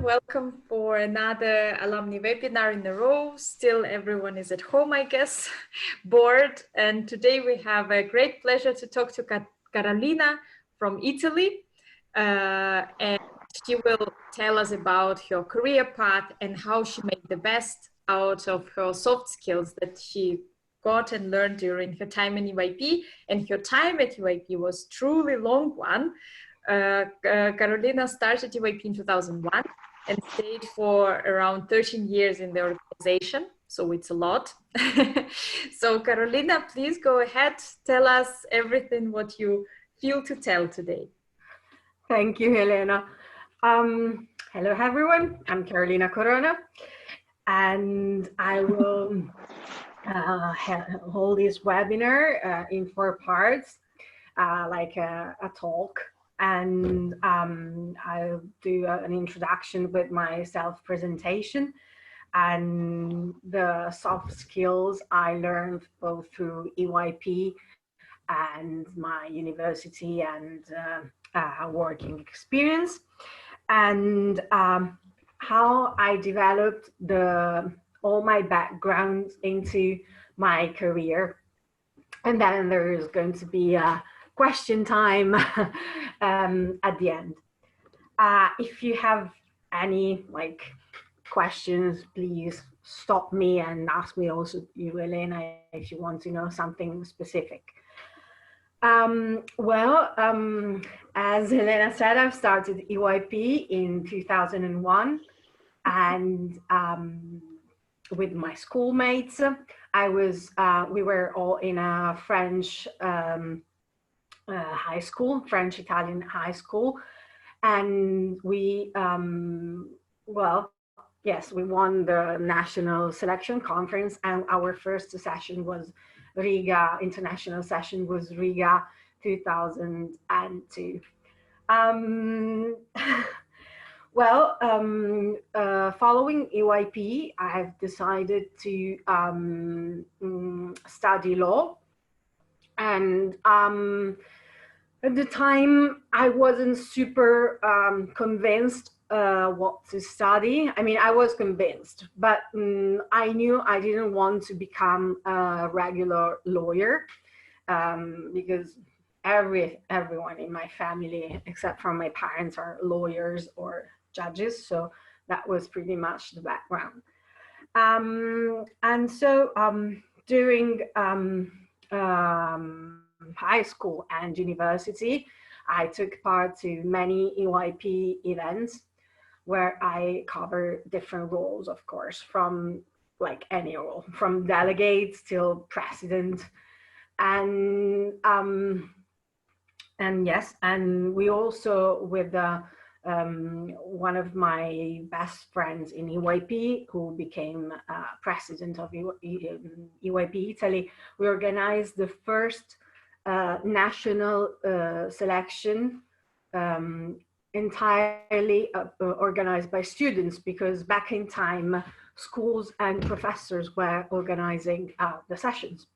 Welcome for another alumni webinar in a row. Still, everyone is at home, I guess, bored. And today we have a great pleasure to talk to Carolina from Italy. And she will tell us about her career path and how she made the best out of her soft skills that she got and learned during her time in EYP. And her time at EYP was truly long one. Carolina started EYP in 2001 and stayed for around 13 years in the organization. So it's a lot. So Carolina, please go ahead. Tell us everything what you feel to tell today. Thank you, Helena. Hello, everyone. I'm Carolina Corona, and I will hold this webinar in 4 parts, like a talk. And I'll do an introduction with my self-presentation and the soft skills I learned both through EYP and my university and working experience, and how I developed all my backgrounds into my career. And then there is going to be a question time at the end. If you have any questions, please stop me and ask me also, you, Elena, if you want to know something specific. As Helena said, I've started EYP in 2001, and with my schoolmates, we were all in a French high school, French-Italian high school, and we we won the national selection conference, and our first session was Riga, international session was Riga 2002. Following EYP, I've decided to study law. And at the time, I wasn't super convinced what to study. I mean, I was convinced, but I knew I didn't want to become a regular lawyer because everyone in my family, except for my parents, are lawyers or judges. So that was pretty much the background. And so during high school and university, I took part to many EYP events where I cover different roles, of course, from like any role, from delegates till president. And yes, and we also with one of my best friends in EYP, who became president of EYP Italy, we organized the first national selection entirely organized by students, because back in time, schools and professors were organizing the sessions.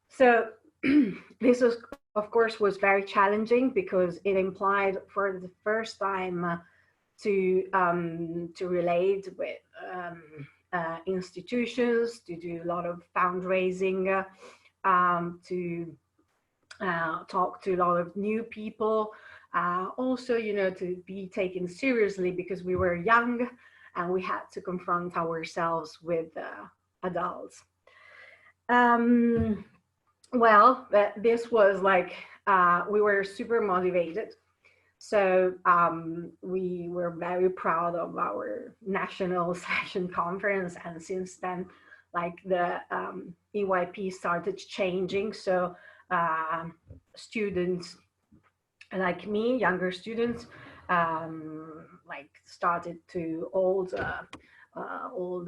So this was, of course, was very challenging because it implied for the first time to relate with institutions, to do a lot of fundraising, to talk to a lot of new people, also, you know, to be taken seriously because we were young and we had to confront ourselves with adults. This was like, we were super motivated. So we were very proud of our national session conference. And since then, like the EYP started changing. So students like me, younger students, like started to hold all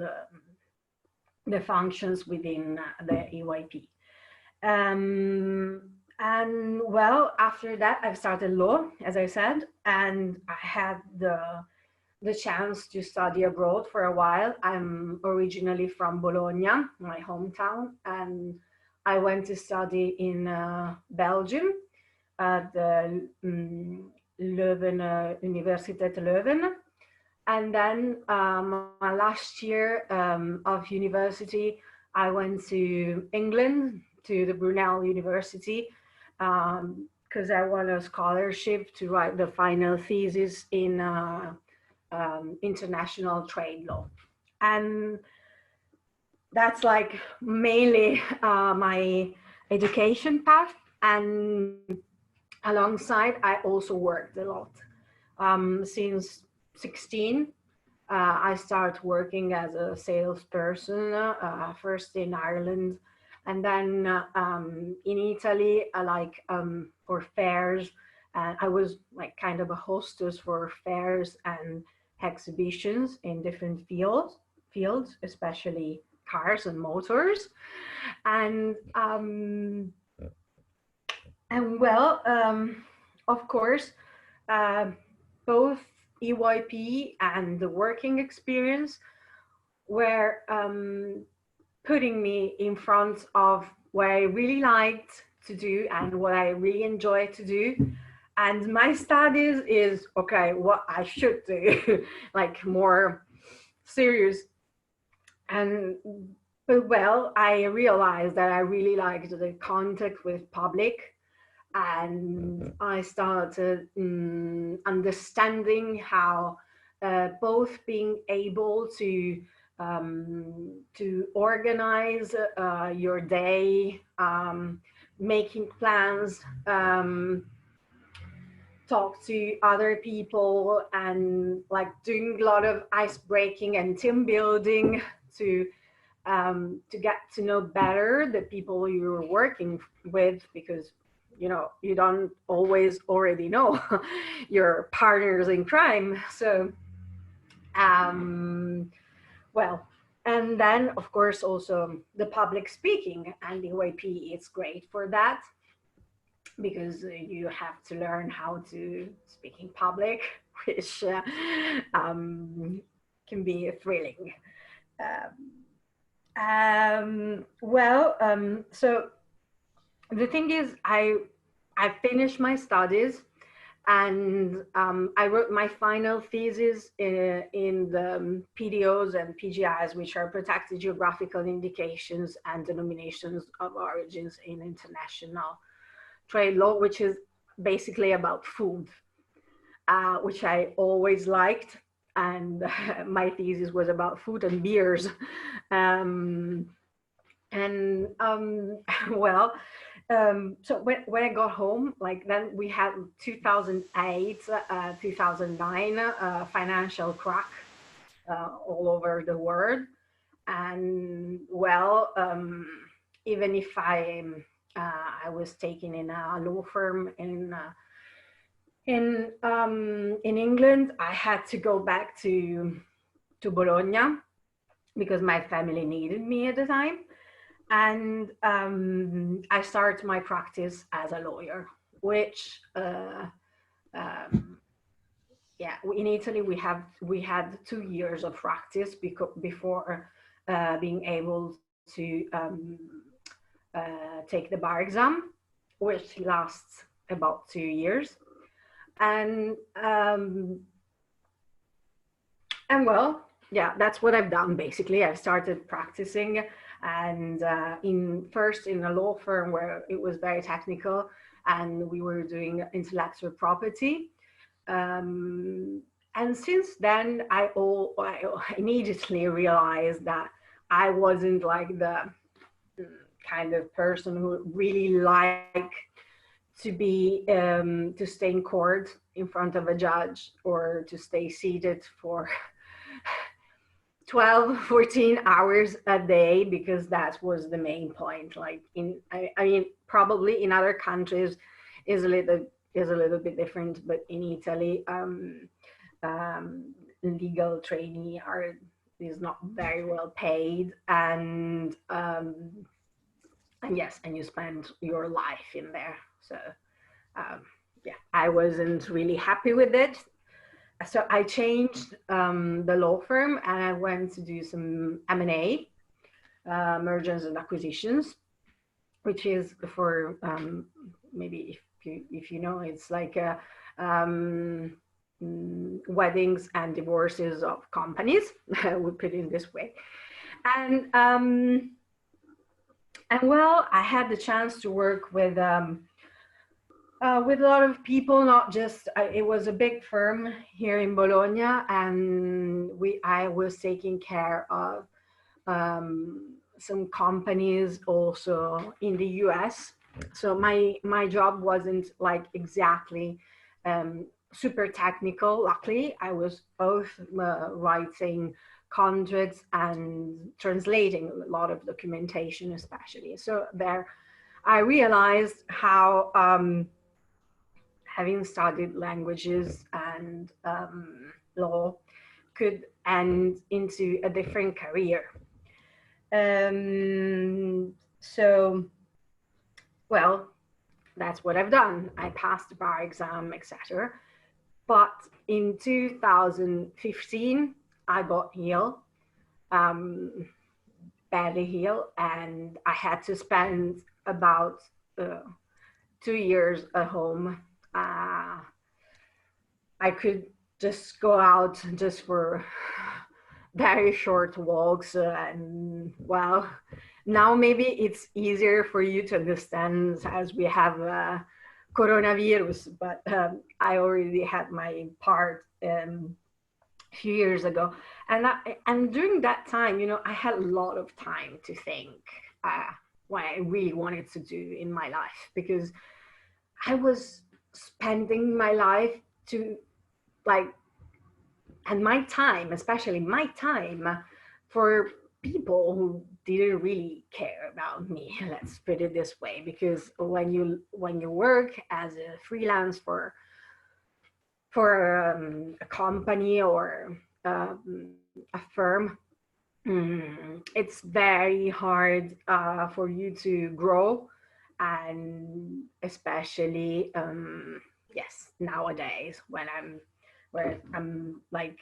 the functions within the EYP. And well, after that, I've started law, as I said, and I had the chance to study abroad for a while. I'm originally from Bologna, my hometown, and I went to study in Belgium at the Leuven, Universiteit Leuven. And then my last year of university, I went to England to the Brunel University because I won a scholarship to write the final thesis in international trade law. And that's like mainly my education path. And alongside, I also worked a lot. Since 16, I started working as a salesperson, first in Ireland, and then in Italy, for fairs. I was like kind of a hostess for fairs and exhibitions in different fields, especially cars and motors. And well, of course, uh, both EYP and the working experience were putting me in front of what I really liked to do and what I really enjoy to do. And my studies is okay, what I should do, like more serious. And but well, I realized that I really liked the contact with public, and I started understanding how both being able to organize your day, making plans, talk to other people, and like doing a lot of ice breaking and team building to get to know better the people you're working with, because you don't always already know your partners in crime. So well, and then of course also the public speaking, and the OAP is great for that, because you have to learn how to speak in public, which can be thrilling. So the thing is, I finished my studies, and I wrote my final thesis in the PDOs and PGIs, which are protected geographical indications and denominations of origins in international trade law, which is basically about food, which I always liked. And my thesis was about food and beers. Um, and well, so when I got home, like then we had 2008, 2009 financial crack all over the world. And well, even if I was taken in a law firm in England, I had to go back to Bologna because my family needed me at the time. And I started my practice as a lawyer, which um, yeah, in Italy we had 2 years of practice before being able to take the bar exam, which lasts about 2 years. And well, yeah, that's what I've done basically. I started practicing, and first in a law firm where it was very technical, and we were doing intellectual property. And since then, I immediately realized that I wasn't like the kind of person who really like to stay in court in front of a judge, or to stay seated for 12, 14 hours a day, because that was the main point. Like I mean, probably in other countries is a little bit different, but in Italy, legal trainee is not very well paid, and yes, and you spend your life in there. So yeah, I wasn't really happy with it. So I changed the law firm, and I went to do some M&A, mergers and acquisitions, which is for maybe if you know, it's like a weddings and divorces of companies. We put it this way. And well, I had the chance to work with a lot of people, not just, it was a big firm here in Bologna, and I was taking care of some companies also in the US. So my job wasn't like exactly super technical. Luckily, I was both writing contracts and translating a lot of documentation, especially. So there, I realized how having studied languages and law could end into a different career. So, well, that's what I've done. I passed the bar exam, etc. But in 2015, I got ill, um, badly ill, and I had to spend about 2 years at home. I could just go out just for very short walks, and well, now maybe it's easier for you to understand as we have coronavirus, but I already had my part a few years ago, and during that time, I had a lot of time to think what I really wanted to do in my life, because I was spending my life to like, and my time, especially my time, for people who didn't really care about me. Let's put it this way, because when you work as a freelance for a company or a firm, it's very hard for you to grow, and especially yes, nowadays where I'm like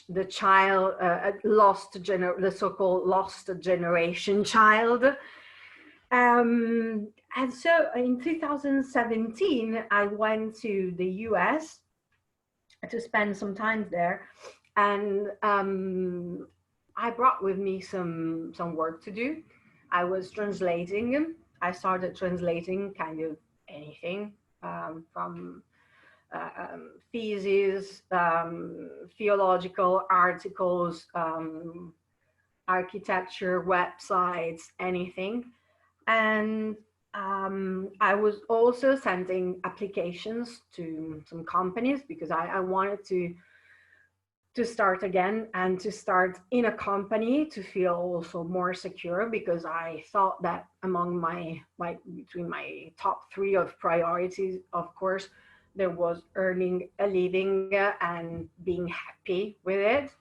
the child, the so-called lost generation child. And so in 2017, I went to the US to spend some time there, and I brought with me some work to do. I was translating. I started translating kind of anything, from theses, theological articles, architecture, websites, anything. And I was also sending applications to some companies, because I wanted to start again, and to start in a company to feel also more secure, because I thought that among my, like, between my top three of priorities, of course, there was earning a living and being happy with it.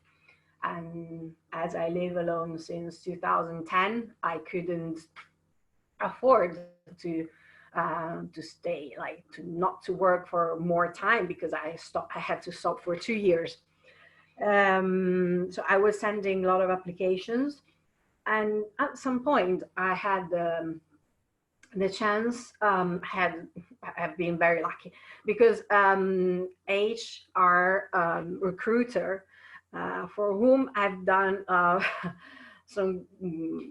And as I live alone since 2010, I couldn't afford to stay, like, to not to work for more time, because I had to stop for 2 years. So I was sending a lot of applications, and at some point I had the chance. I've been very lucky, because HR recruiter, for whom I've done some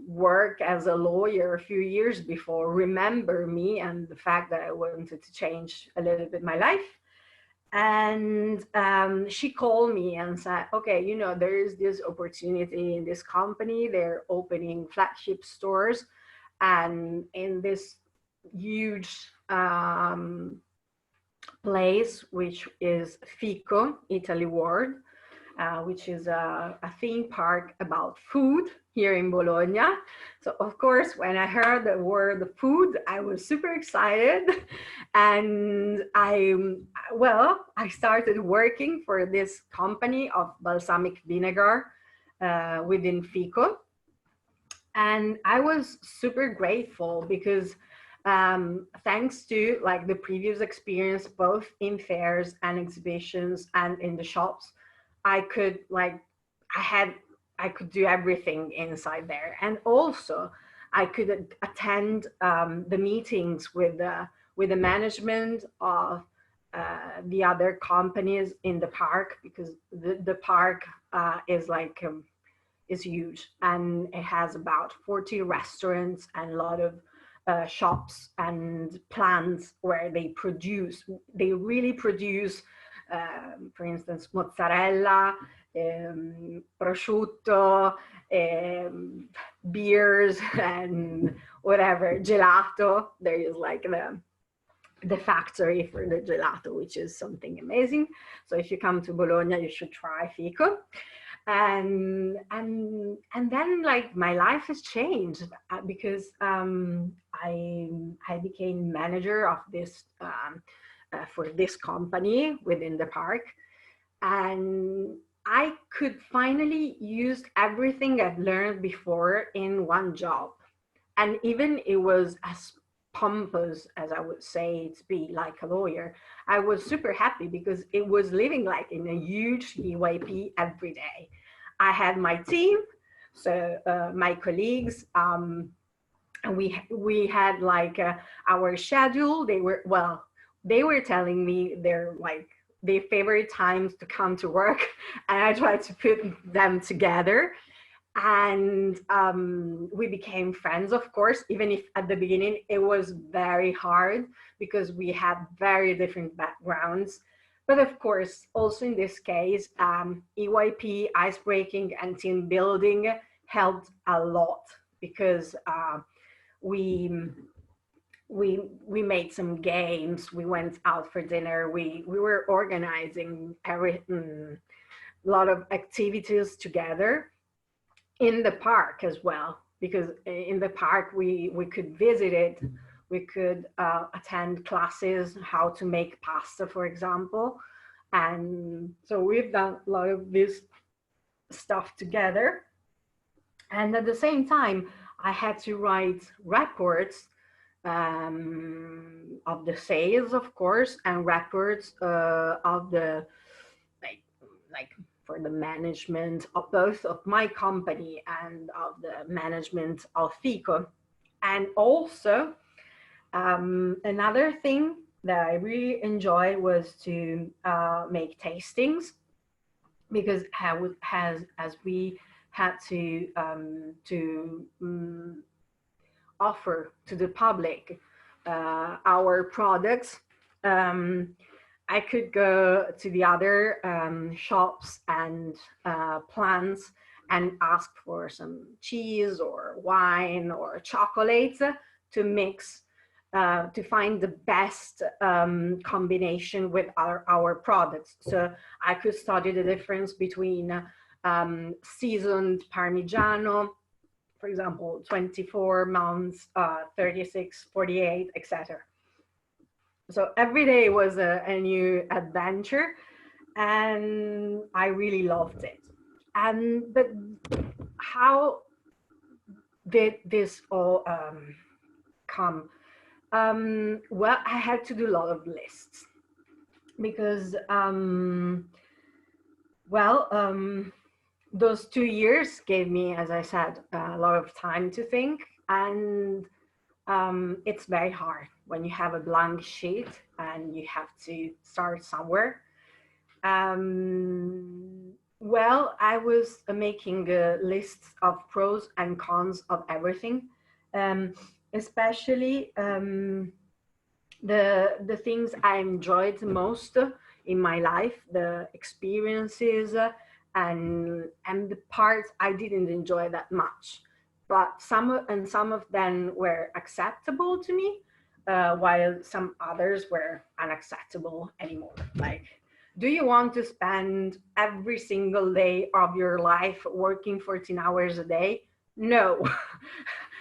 work as a lawyer a few years before, remember me and the fact that I wanted to change a little bit my life. And she called me and said, okay, there is this opportunity in this company. They're opening flagship stores, and in this huge place, which is Fico, Italy World, which is a theme park about food here in Bologna. So of course, when I heard the word food, I was super excited. And I started working for this company of balsamic vinegar within Fico. And I was super grateful, because thanks to like the previous experience, both in fairs and exhibitions and in the shops, I could I could do everything inside there. And also I could attend the meetings with the management of the other companies in the park, because the park is like is huge, and it has about 40 restaurants and a lot of shops and plants where they really produce, for instance, mozzarella, prosciutto, beers, and whatever, gelato. There is like the factory for the gelato, which is something amazing. So if you come to Bologna, you should try Fico. And then like my life has changed because I became manager of this for this company within the park, and I could finally use everything I've learned before in one job. And even it was as pompous as I would say to be like a lawyer, I was super happy because it was living like in a huge EYP every day. I had my team, so my colleagues, and we had like our schedule. They were telling me their favorite times to come to work, and I tried to put them together. And we became friends, of course, even if at the beginning it was very hard because we had very different backgrounds. But of course, also in this case, EYP, ice breaking, and team building helped a lot because we we made some games, we went out for dinner, we were organizing a lot of activities together in the park as well, because in the park we could visit it, we could attend classes how to make pasta, for example. And so we've done a lot of this stuff together. And at the same time, I had to write reports of the sales, of course, and reports of the like like for the management of both of my company and of the management of FICO. And also, another thing that I really enjoy was to make tastings, because as we had to offer to the public our products. Um, I could go to the other shops and plants and ask for some cheese or wine or chocolates to mix, to find the best combination with our products. So I could study the difference between seasoned Parmigiano, for example, 24 months, 36, 48, etc. So every day was a new adventure, and I really loved it. And but how did this all come? Well, I had to do a lot of lists because, those 2 years gave me, as I said, a lot of time to think. And it's very hard when you have a blank sheet and you have to start somewhere. Well, I was making lists of pros and cons of everything, um, especially the things I enjoyed most in my life, the experiences, and the parts I didn't enjoy that much. But some of them were acceptable to me, while some others were unacceptable anymore. Like, do you want to spend every single day of your life working 14 hours a day? No.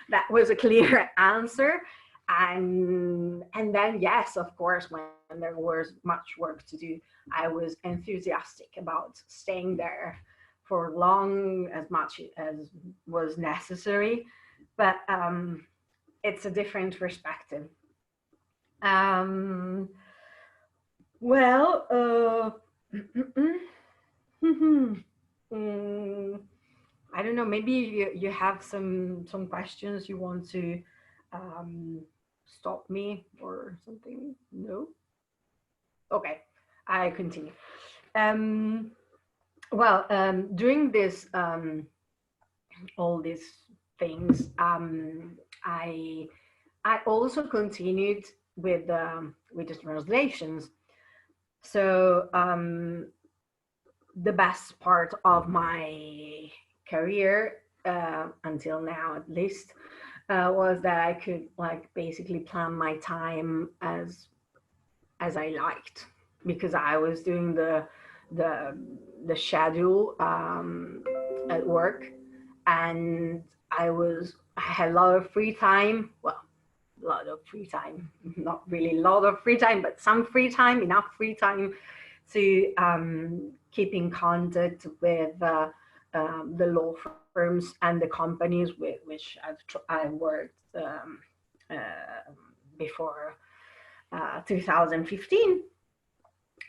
That was a clear answer. And then, yes, of course, when there was much work to do, I was enthusiastic about staying there for long, as much as was necessary. But it's a different perspective. um, well, mm, I don't know, maybe you have some questions you want to um, stop me or something. No. Okay, I continue. Um, well, during this all these things, I I also continued with the translations. So the best part of my career, until now at least, was that I could like basically plan my time as I liked, because I was doing the the schedule at work, and I had a lot of free time. Well, a lot of free time, not really a lot of free time, but some free time, enough free time to keep in contact with the law firms and the companies with which I worked uh, before 2015.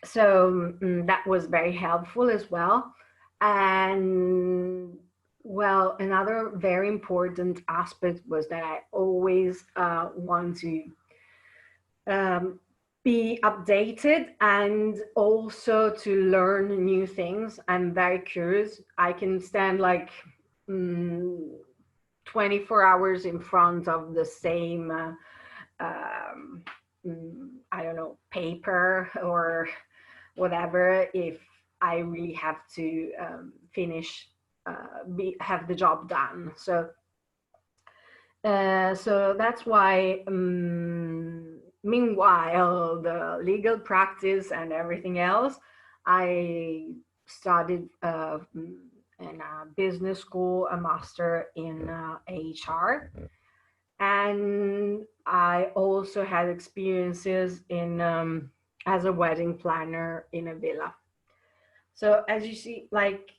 So that was very helpful as well. And well, another very important aspect was that I always want to um, be updated and also to learn new things. I'm very curious. I can stand like mm, 24 hours in front of the same um, I don't know, paper or whatever, if I really have to finish, have the job done. So that's why, meanwhile, the legal practice and everything else, I studied in a business school, a master in HR, and I also had experiences in as a wedding planner in a villa. So as you see, like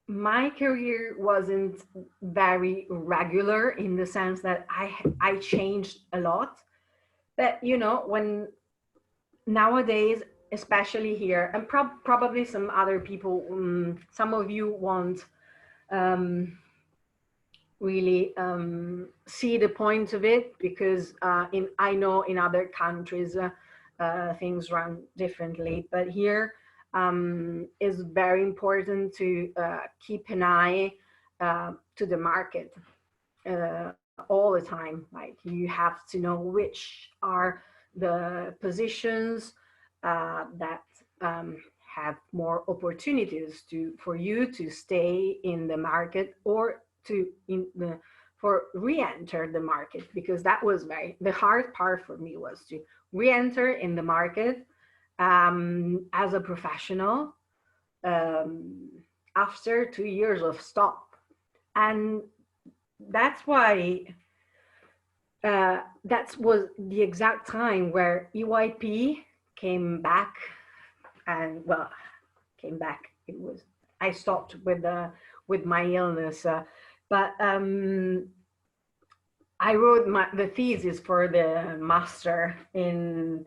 my career wasn't very regular in the sense that I changed a lot. But you know, when nowadays, especially here, and probably some other people, some of you won't um, really see the point of it, because in I know in other countries things run differently, but here is very important to keep an eye to the market all the time. Like you have to know which are the positions that have more opportunities to for you to stay in the market, or to in the for re-enter the market, because that was very the hard part for me, was to re-enter in the market as a professional um, after 2 years of stop. And that's why that was the exact time where EYP came back. And well, came back, it was, I stopped with my illness, but I wrote the thesis for the master in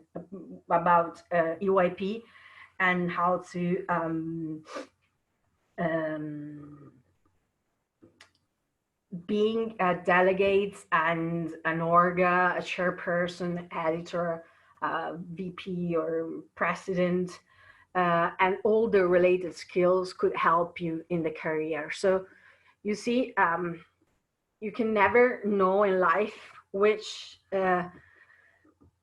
about EYP, and how to um, being a delegate and an orga, a chairperson, editor, VP, or president, and all the related skills could help you in the career. So you see, you can never know in life which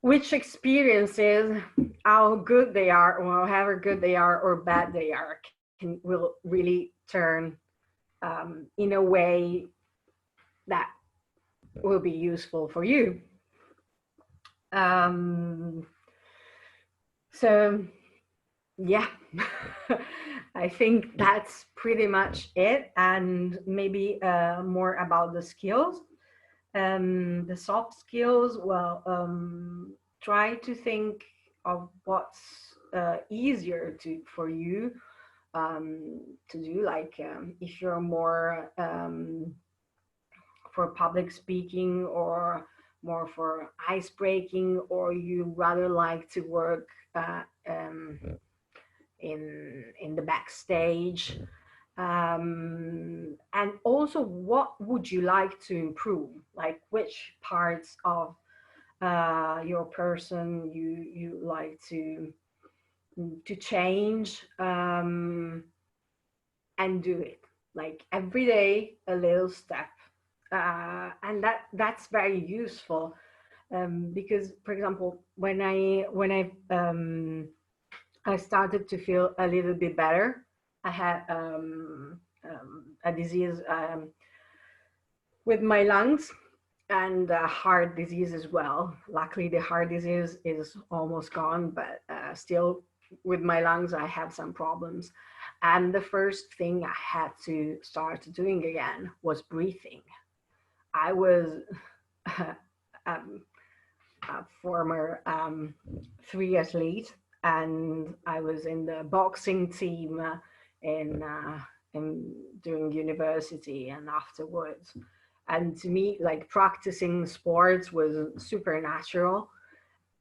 experiences, how good they are, or however good they are or bad they are, will really turn in a way that will be useful for you. Um, so yeah, I think that's pretty much it, and maybe more about the skills. The soft skills, well, try to think of what's easier to for you to do, like if you're more for public speaking, or more for ice breaking, or you rather like to work in the backstage, and also what would you like to improve, like which parts of your person you like to to change, and do it like every day, a little step. And that's very useful, because, for example, when I started to feel a little bit better, I had a disease, with my lungs, and heart disease as well. Luckily, the heart disease is almost gone, but still, with my lungs, I have some problems. And the first thing I had to start doing again was breathing. I was um, a former three athlete, and I was in the boxing team in in during university and afterwards. And to me, like, practicing sports was supernatural,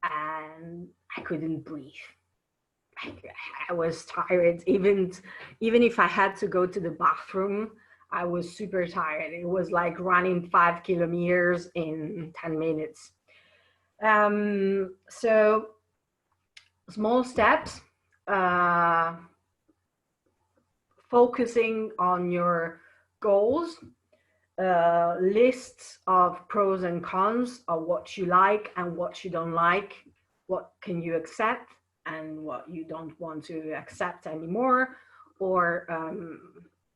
and I couldn't breathe. I, I was tired, even if I had to go to the bathroom. I was super tired. It was like running 5 kilometers in 10 minutes. So small steps, uh, focusing on your goals, lists of pros and cons of what you like and what you don't like, what can you accept and what you don't want to accept anymore, or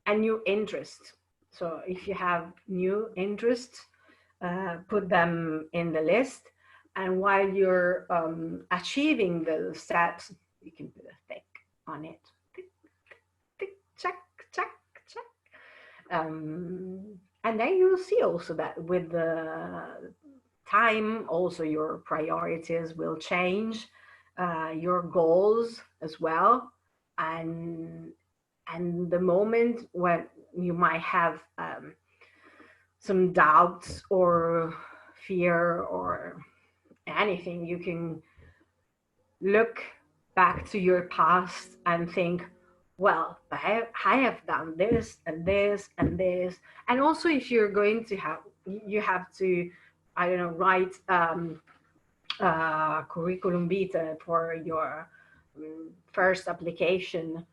a new interest. So if you have new interests, put them in the list. And while you're achieving the steps, you can put a tick on it. Tick, tick, check, check, check. And then you'll see also that with the time, also your priorities will change, your goals as well. And the moment when you might have some doubts or fear or anything, you can look back to your past and think, well, I have done this and this and this. And also, if you're going to have, you have to, I don't know, write curriculum vitae for your first application.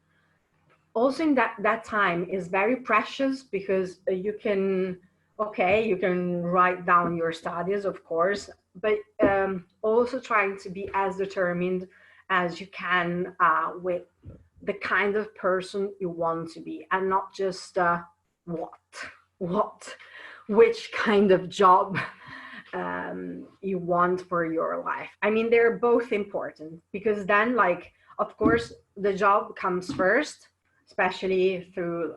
Also, in that time is very precious, because you can, okay, you can write down your studies, of course, but also trying to be as determined as you can with the kind of person you want to be, and not just what what which kind of job you want for your life. I mean, they're both important, because then, like, of course, the job comes first, especially through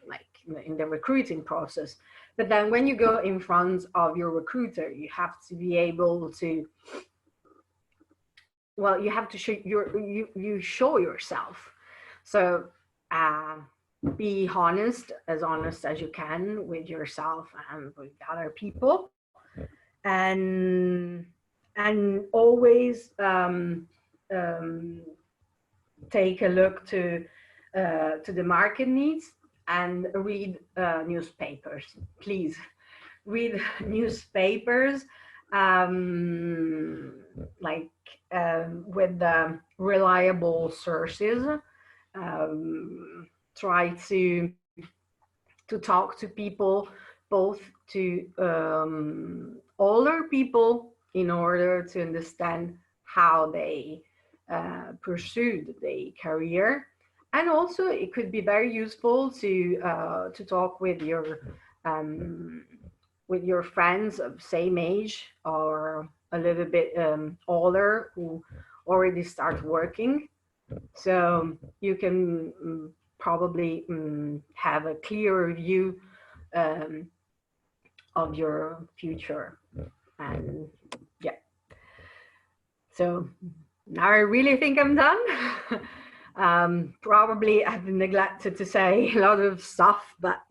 like in the recruiting process. But then when you go in front of your recruiter, you have to be able to, well, you have to show you show yourself. So be honest as you can with yourself and with other people, and always take a look to the market needs, and read newspapers. Please read newspapers, like with reliable sources. Try to talk to people, both to older people, in order to understand how they pursued their career. And also, it could be very useful to talk with your friends of same age, or a little bit older, who already start working, so you can probably have a clearer view um, of your future. And yeah, so now I really think I'm done. Probably I've neglected to say a lot of stuff, but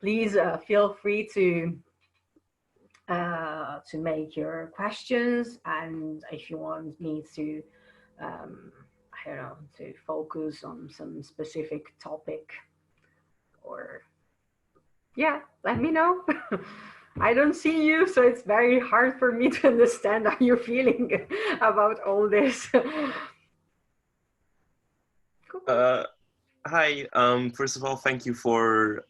please feel free to make your questions, and if you want me to I don't know, to focus on some specific topic, or yeah, let me know. I don't see you, so it's very hard for me to understand how you're feeling about all this. Hi. First of all, thank you for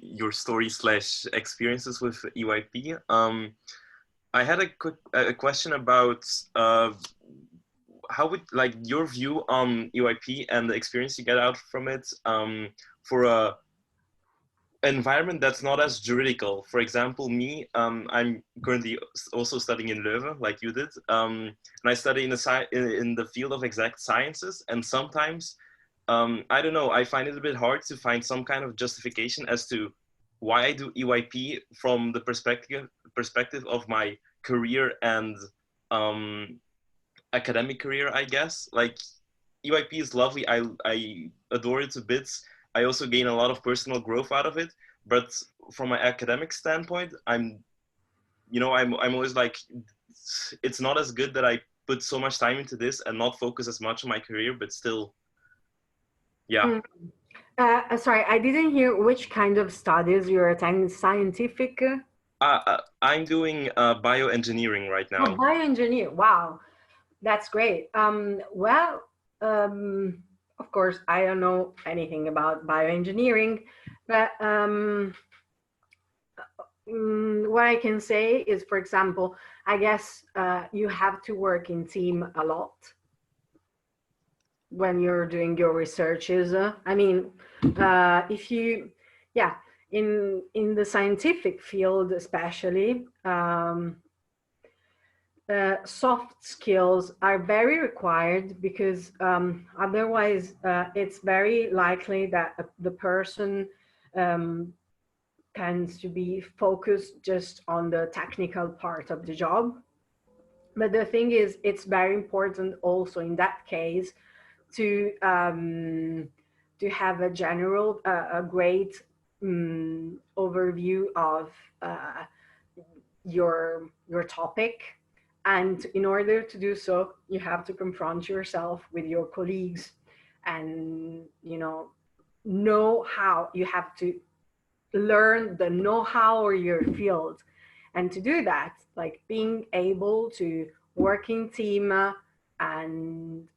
your story slash experiences with EYP. I had a question about how would like your view on EYP and the experience you get out from it for a environment that's not as juridical. For example, me, I'm currently also studying in Leuven, like you did, and I study in the field of exact sciences. And sometimes, I don't know, I find it a bit hard to find some kind of justification as to why I do EYP from the perspective of my career and academic career, I guess. Like EYP is lovely. I adore it to bits. I also gain a lot of personal growth out of it. But from my academic standpoint, I'm always like, it's not as good that I put so much time into this and not focus as much on my career, but still, yeah. Sorry, I didn't hear which kind of studies you're attending. Scientific? I'm doing bioengineering right Oh, now. bioengineer. Wow, that's great. Well, of course, I don't know anything about bioengineering, but what I can say is, for example, I guess you have to work in team a lot when you're doing your researches. I mean, if you, yeah, in the scientific field especially, soft skills are very required because otherwise it's very likely that the person um, tends to be focused just on the technical part of the job. But the thing is, it's very important also in that case to have a general, a great overview of your topic. And in order to do so, you have to confront yourself with your colleagues, and know how you have to learn the know-how or your field. And to do that, like being able to work in team, and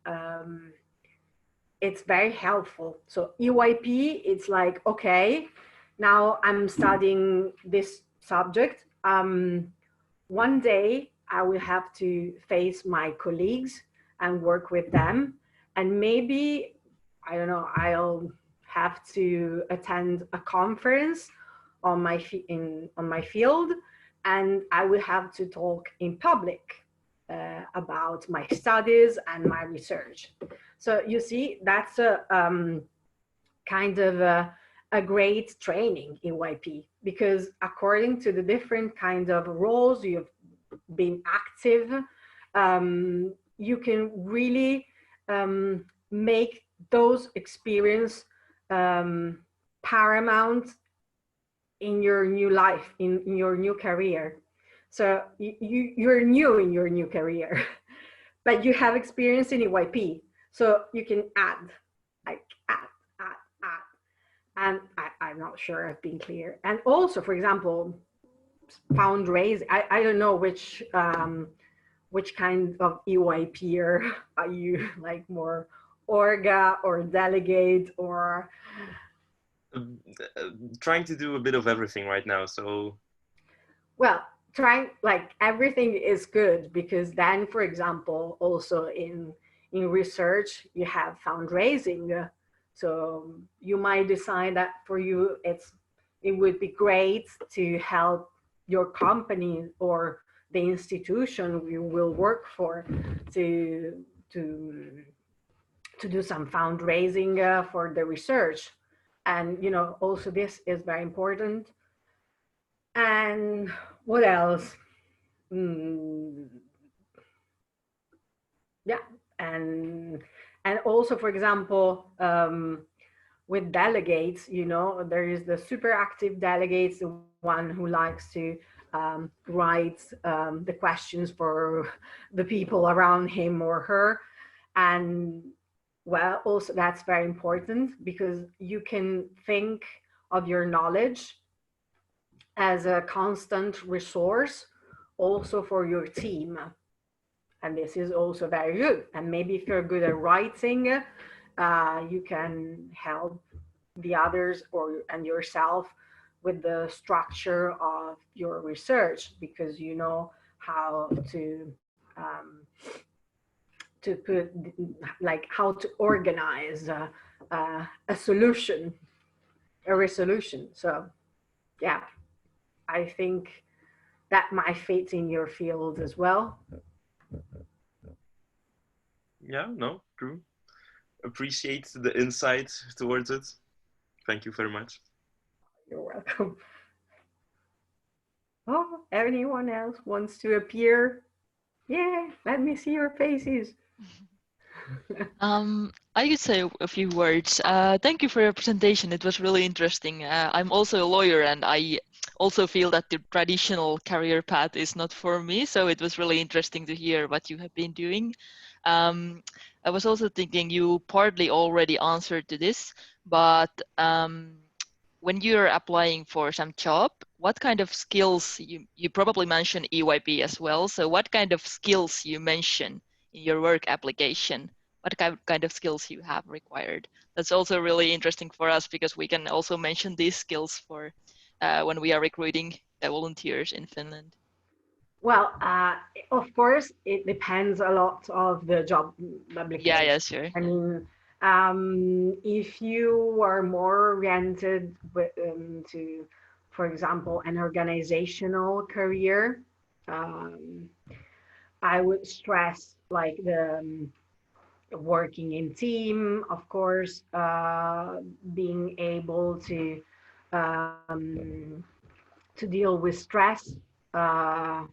it's very helpful. So EYP, it's like, okay, now I'm studying this subject. One day I will have to face my colleagues and work with them. And maybe, I don't know, I'll have to attend a conference on on my field, and I will have to talk in public about my studies and my research. So you see, that's a kind of a great training in YP, because according to the different kind of roles you've been active, you can really make those experience paramount in your new life, in your new career. So you're new in your new career, but you have experience in EYP, so you can add, like add. And I'm not sure I've been clear. And also, for example, fundraising. I don't know which kind of EYP are you, like more orga or delegate or Trying to do a bit of everything right now, so well, trying, like everything is good, because then, for example, also in research you have fundraising. So you might decide that for you it would be great to help your company or the institution you will work for to to to do some fundraising for the research. And also this is very important. And what else? Mm, yeah, and also, for example, with delegates, there is the super active delegates, the one who likes to write the questions for the people around him or her. And well, also that's very important, because you can think of your knowledge as a constant resource also for your team. And this is also very good. And maybe if you're good at writing, you can help the others and yourself with the structure of your research, because you know how to put, like how to organize a solution, a resolution. So yeah, I think that might fit in your field as well. Yeah, no, true. Appreciate the insight towards it. Thank you very much. You're welcome. Oh, anyone else wants to appear? Yeah, let me see your faces. I could say a few words. Thank you for your presentation. It was really interesting. I'm also a lawyer, and I also feel that the traditional career path is not for me. So it was really interesting to hear what you have been doing. I was also thinking you partly already answered to this, but when you're applying for some job, what kind of skills you probably mentioned EYP as well. So what kind of skills you mention in your work application? What kind of skills you have required? That's also really interesting for us because we can also mention these skills for when we are recruiting volunteers in Finland. Well, of course, it depends a lot of the job Yeah, application. yeah, sure. I mean, if you are more oriented to, for example, an organizational career, um, I would stress like the working in team, of course, being able to deal with stress, uh,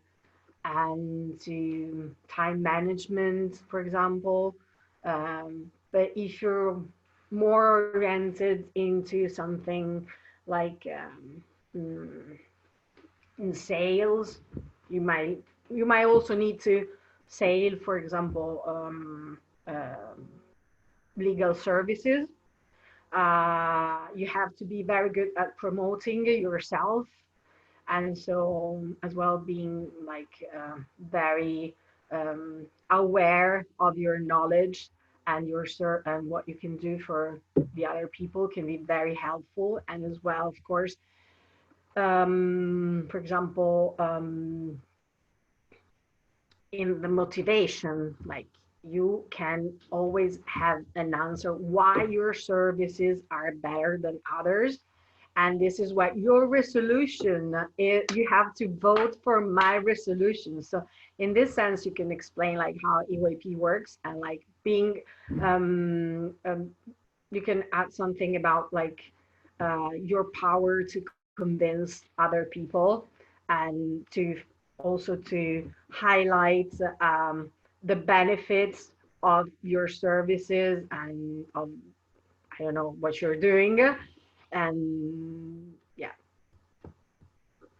and to time management, for example. But if you're more oriented into something like mm, in sales, you might also need to sell, for example, legal services. You have to be very good at promoting yourself, and so as well being like very aware of your knowledge and and what you can do for the other people can be very helpful. And as well, of course, for example, in the motivation, like you can always have an answer why your services are better than others, and this is what your resolution is. You have to vote for my resolution. So in this sense, you can explain like how EYP works, and like being you can add something about like your power to convince other people, and to also to highlight the benefits of your services and of, I don't know, what you're doing. And yeah,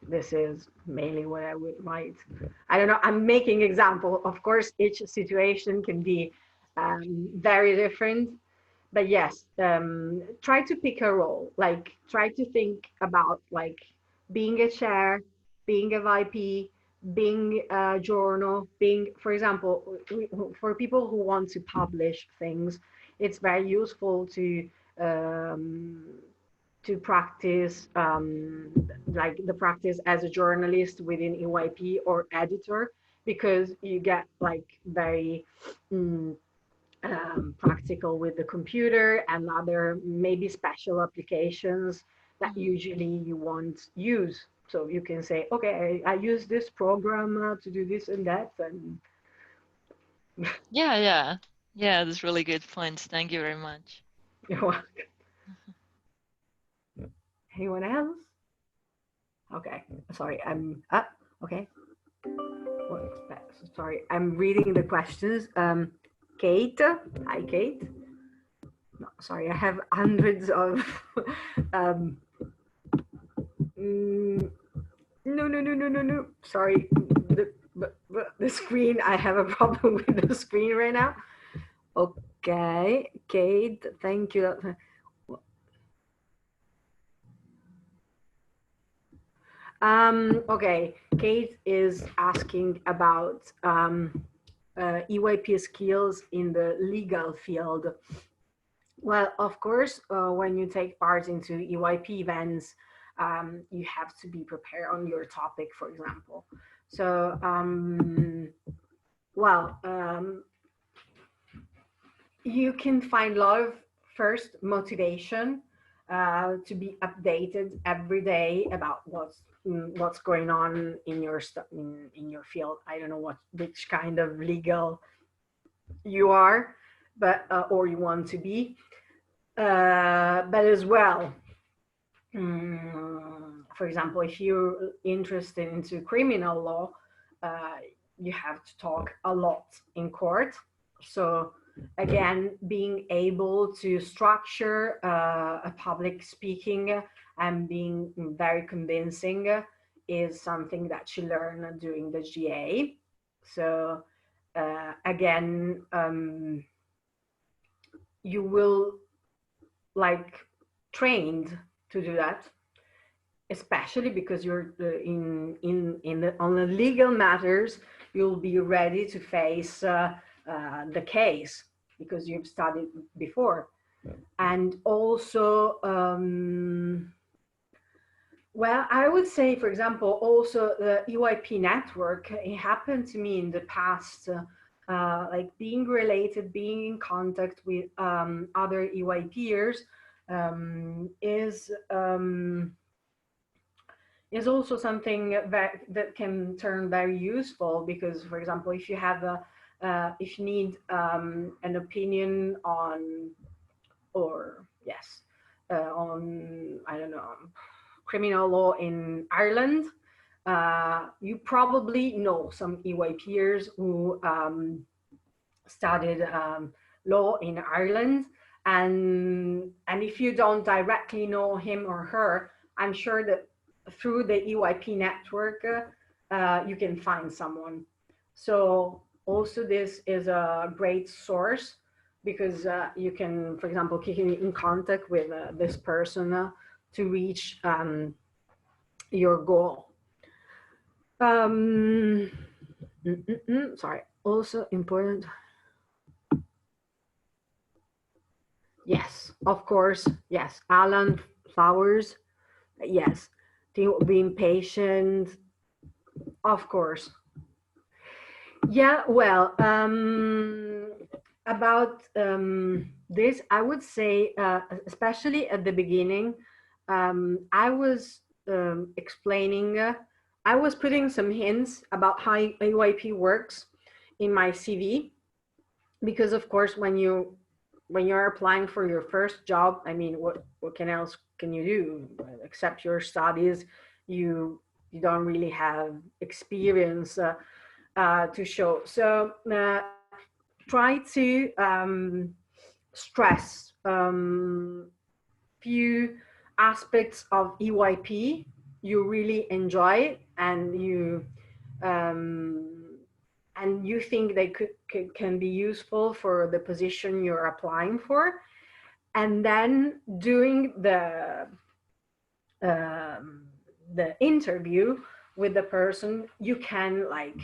this is mainly what I would write. I don't know, I'm making example. Of course, each situation can be very different, but yes, try to pick a role. Like try to think about like being a chair, being a VP, being a journal, being, for example, for people who want to publish things, it's very useful um, to practice like the practice as a journalist within EYP or editor, because you get like very mm, practical with the computer and other maybe special applications that usually you won't use. So you can say, okay, I use this program to do this and that. And Yeah, yeah. Yeah, that's really good points. Thank you very much. you're welcome. Anyone else? Okay, sorry, I'm up. Okay. Sorry, I'm reading the questions. Kate, hi Kate. No, sorry, I have hundreds of um, no, no. Sorry, the screen. I have a problem with the screen right now. Okay, Kate, thank you. Okay, Kate is asking about EYP skills in the legal field. Well, of course, when you take part into EYP events, you have to be prepared on your topic, for example. So, well, you can find a lot of first motivation to be updated every day about what's going on in your in your field. I don't know which kind of legal you are, but or you want to be, but as well, for example, if you're interested into criminal law, you have to talk a lot in court. So again, being able to structure a public speaking and being very convincing is something that you learn during the GA. So again, you will like trained to do that, especially because you're on the legal matters. You'll be ready to face the case because you've studied before. And also, well, I would say, for example, also the EYP network, it happened to me in the past, like being related, being in contact with other EYPers is also something that can turn very useful, because, for example, if you have if you need an opinion on, or yes, on, I don't know, criminal law in Ireland, you probably know some EYPers who studied law in Ireland, and if you don't directly know him or her, I'm sure that through the EYP network you can find someone. So also this is a great source, because you can, for example, keep in contact with this person to reach your goal. Sorry, also important. Yes, of course. Yes, Alan Flowers. Yes, being patient. Of course. Yeah, well, about this, I would say, especially at the beginning, I was explaining, I was putting some hints about how AYP works in my CV, because of course, when you're applying for your first job, I mean, what else can you do except your studies? You don't really have experience to show. So try to stress few aspects of EYP you really enjoy, and you think they can be useful for the position you're applying for. And then during the interview with the person, you can like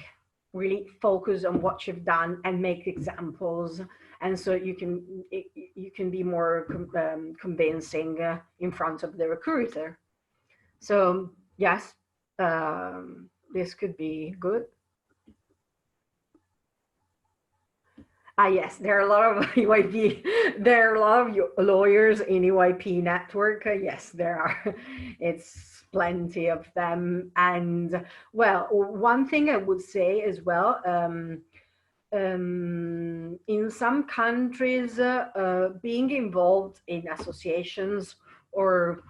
really focus on what you've done and make examples, and so you can be more convincing in front of the recruiter. So yes, this could be good. Yes, there are a lot of EYP. There are a lot of lawyers in EYP network. Yes, there are. It's plenty of them. And well, one thing I would say as well, in some countries, being involved in associations, or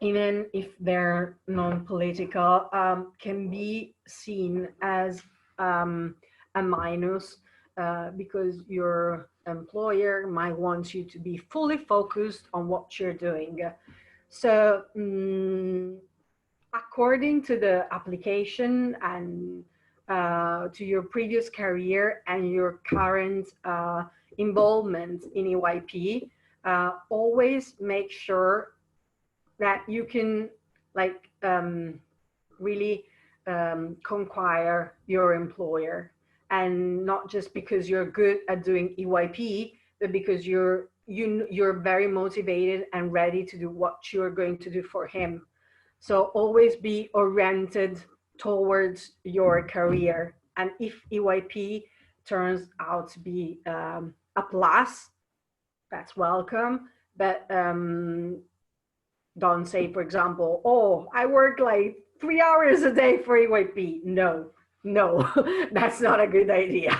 even if they're non-political, can be seen as a minus, because your employer might want you to be fully focused on what you're doing. So according to the application and to your previous career and your current involvement in EYP, always make sure that you can like really conquer your employer, and not just because you're good at doing EYP, but because you're very motivated and ready to do what you're going to do for him. So always be oriented towards your career. And if EYP turns out to be a plus, that's welcome. But don't say, for example, oh, I work like 3 hours a day for EYP. No, that's not a good idea.